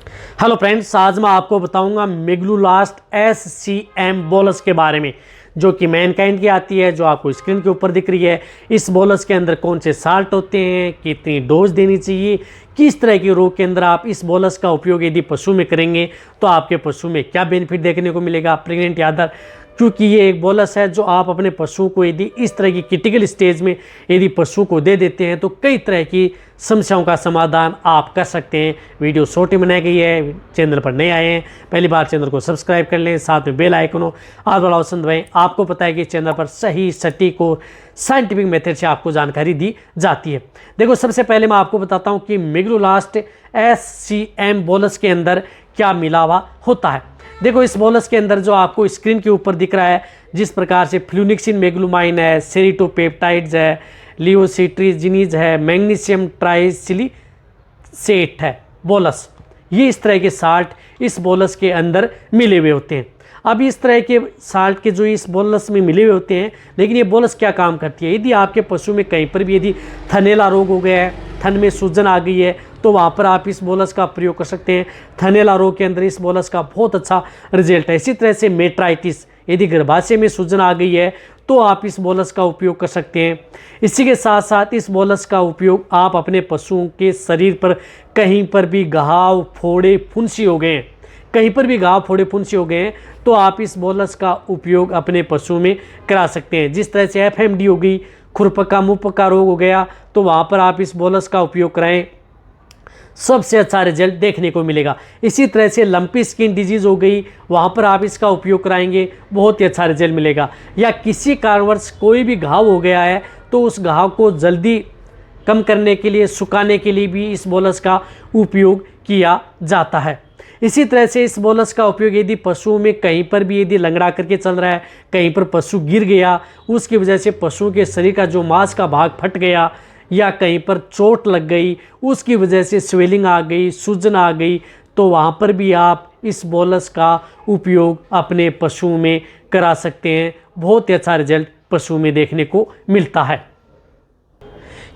Hello friends, आज मैं आपको बताऊंगा मेगलूलास्ट SCM बोलस के बारे में, जो कि मैनकाइंड की आती है, जो आपको स्क्रीन के ऊपर दिख रही है। इस बोलस के अंदर कौन से साल्ट होते हैं, कितनी डोज देनी चाहिए, किस तरह के रोग के अंदर आप इस बोलस का उपयोग यदि पशु में करेंगे तो आपके पशु में क्या बेनिफिट देखने को मिलेगा प्रेग्नेंट या अदर। क्योंकि ये एक बोलस है जो आप अपने पशु को यदि इस तरह की क्रिटिकल स्टेज में यदि पशु को दे देते हैं तो कई तरह की समस्याओं का समाधान आप कर सकते हैं। वीडियो छोटी बनाई गई है। चैनल पर नए आए हैं, पहली बार चैनल को सब्सक्राइब कर लें, साथ में बेल आइकन हो आल वाला ऑप्शन दबाएं। आपको पता है कि चैनल पर सही सटीक और साइंटिफिक मेथड से आपको जानकारी दी जाती है। देखो, सबसे पहले मैं आपको बताता हूँ कि मेगलूलास्ट SCM बोलस के अंदर क्या मिला हुआ होता है। देखो, इस बोलस के अंदर जो आपको स्क्रीन के ऊपर दिख रहा है, जिस प्रकार से फ्लूनिक्सिन मेगलुमाइन है, सेरिटोपेप्टाइड्स है, लियोसिट्रीजिनीज है, मैग्नीशियम ट्राइसिलिसेट है बोलस, ये इस तरह के साल्ट इस बोलस के अंदर मिले हुए होते हैं। अब इस तरह के साल्ट के जो इस बोलस में मिले हुए होते हैं, लेकिन ये बोलस क्या काम करती है। यदि आपके पशु में कहीं पर भी यदि थनैला रोग हो गया है, थन में सूजन आ गई है, तो वहाँ पर आप इस बोलस का प्रयोग कर सकते हैं। थनैला रोग के अंदर इस बोलस का बहुत अच्छा रिजल्ट है। इसी तरह से मेट्राइटिस, यदि गर्भाशय में सूजन आ गई है तो आप इस बोलस का उपयोग कर सकते हैं। इसी के साथ साथ इस बोलस का उपयोग आप अपने पशुओं के शरीर पर कहीं पर भी घाव, फोड़े, फुंसी हो गए हैं, कहीं पर भी घाव, फोड़े, फुंसी हो गए हैं तो आप इस बोलस का उपयोग अपने पशु में करा सकते हैं। जिस तरह से FMD हो गई, खुरपका मुंहपका रोग हो गया, तो वहाँ पर आप इस बोलस का उपयोग कराएं, सबसे अच्छा रिजल्ट देखने को मिलेगा। इसी तरह से लंपी स्किन डिजीज़ हो गई, वहाँ पर आप इसका उपयोग कराएंगे, बहुत ही अच्छा रिजल्ट मिलेगा। या किसी कारणवश कोई भी घाव हो गया है तो उस घाव को जल्दी कम करने के लिए, सुखाने के लिए भी इस बोलस का उपयोग किया जाता है। इसी तरह से इस बोलस का उपयोग यदि पशुओं में कहीं पर भी यदि लंगड़ा करके चल रहा है, कहीं पर पशु गिर गया, उसकी वजह से पशुओं के शरीर का जो मांस का भाग फट गया, या कहीं पर चोट लग गई, उसकी वजह से स्वेलिंग आ गई, सूजन आ गई, तो वहाँ पर भी आप इस बोलस का उपयोग अपने पशुओं में करा सकते हैं। बहुत ही अच्छा रिजल्ट पशु में देखने को मिलता है।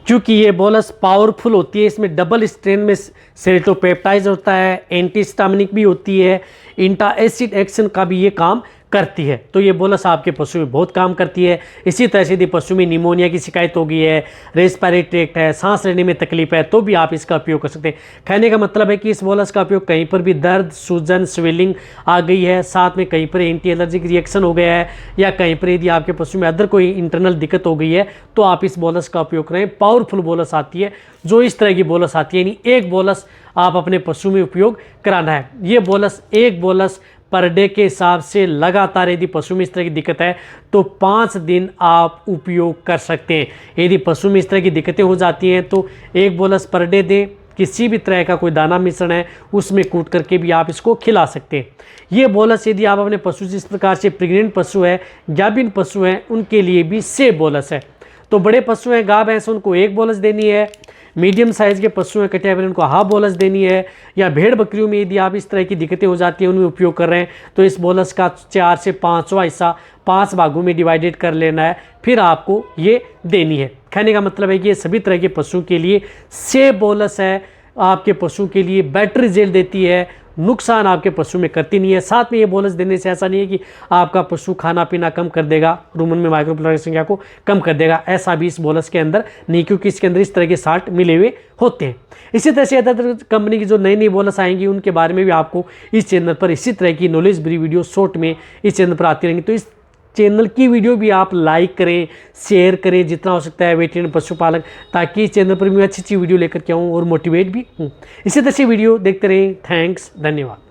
क्योंकि ये बोलस पावरफुल होती है, इसमें डबल स्ट्रेन में सेरिटोपेप्टाइड होता है, एंटीहिस्टामिनिक भी होती है, इंटा एसिड एक्शन का भी ये काम करती है। तो ये बोलस आपके पशु में बहुत काम करती है। इसी तरह से यदि पशु में निमोनिया की शिकायत हो गई है, रेस्पिरेटरी ट्रैक्ट है, सांस लेने में तकलीफ है, तो भी आप इसका उपयोग कर सकते हैं। कहने का मतलब है कि इस बोलस का उपयोग कहीं पर भी दर्द, सूजन, स्वेलिंग आ गई है, साथ में कहीं पर एंटी एलर्जिक रिएक्शन हो गया है, या कहीं पर यदि आपके पशु में अदर कोई इंटरनल दिक्कत हो गई है, तो आप इस बोलस का उपयोग करें। पावरफुल बोलस आती है, जो इस तरह की बोलस आती है, यानी एक बोलस आप अपने पशु में उपयोग कराना है। ये बोलस, एक बोलस पर डे के हिसाब से लगातार यदि पशु में इस तरह की दिक्कत है तो 5 दिन आप उपयोग कर सकते हैं। यदि पशु में इस तरह की दिक्कतें हो जाती हैं तो एक बोलस पर डे दें। किसी भी तरह का कोई दाना मिश्रण है उसमें कूट करके भी आप इसको खिला सकते हैं। ये बोलस यदि आप अपने पशु, जिस प्रकार से प्रेग्नेंट पशु है, गाभिन पशु हैं, उनके लिए भी सेम बोलस है। तो बड़े पशु हैं, गाय भैंस, उनको एक बोलस देनी है। मीडियम साइज़ के पशु हैं, कटे हुए, उनको हाफ बोलस देनी है। या भेड़ बकरियों में यदि आप इस तरह की दिक्कतें हो जाती हैं, उनमें उपयोग कर रहे हैं, तो इस बोलस का 4 से 5वां हिस्सा 5 भागों में डिवाइडेड कर लेना है, फिर आपको ये देनी है। कहने का मतलब है कि ये सभी तरह के पशु के लिए सेम बोलस है, आपके पशु के लिए बेटर रिजल्ट देती है, नुकसान आपके पशु में करती नहीं है। साथ में ये बोलस देने से ऐसा नहीं है कि आपका पशु खाना पीना कम कर देगा, रुमन में माइक्रोप्लाज्मा की संख्या को कम कर देगा, ऐसा भी इस बोलस के अंदर नहीं, क्योंकि इसके अंदर इस तरह के साल्ट मिले हुए होते हैं। इसी तरह से अदर कंपनी की जो नई नई बोलस आएंगी उनके बारे में भी आपको इस चैनल पर इसी तरह की नॉलेज भरी वीडियो शॉर्ट में इस चैनल पर आती रहेंगी। तो इस चैनल की वीडियो भी आप लाइक करें, शेयर करें जितना हो सकता है वेटरनरी पशुपालक, ताकि इस चैनल पर मैं अच्छी वीडियो लेकर के आऊँ और मोटिवेट भी हूँ। इसी तरह से वीडियो देखते रहें। थैंक्स, धन्यवाद।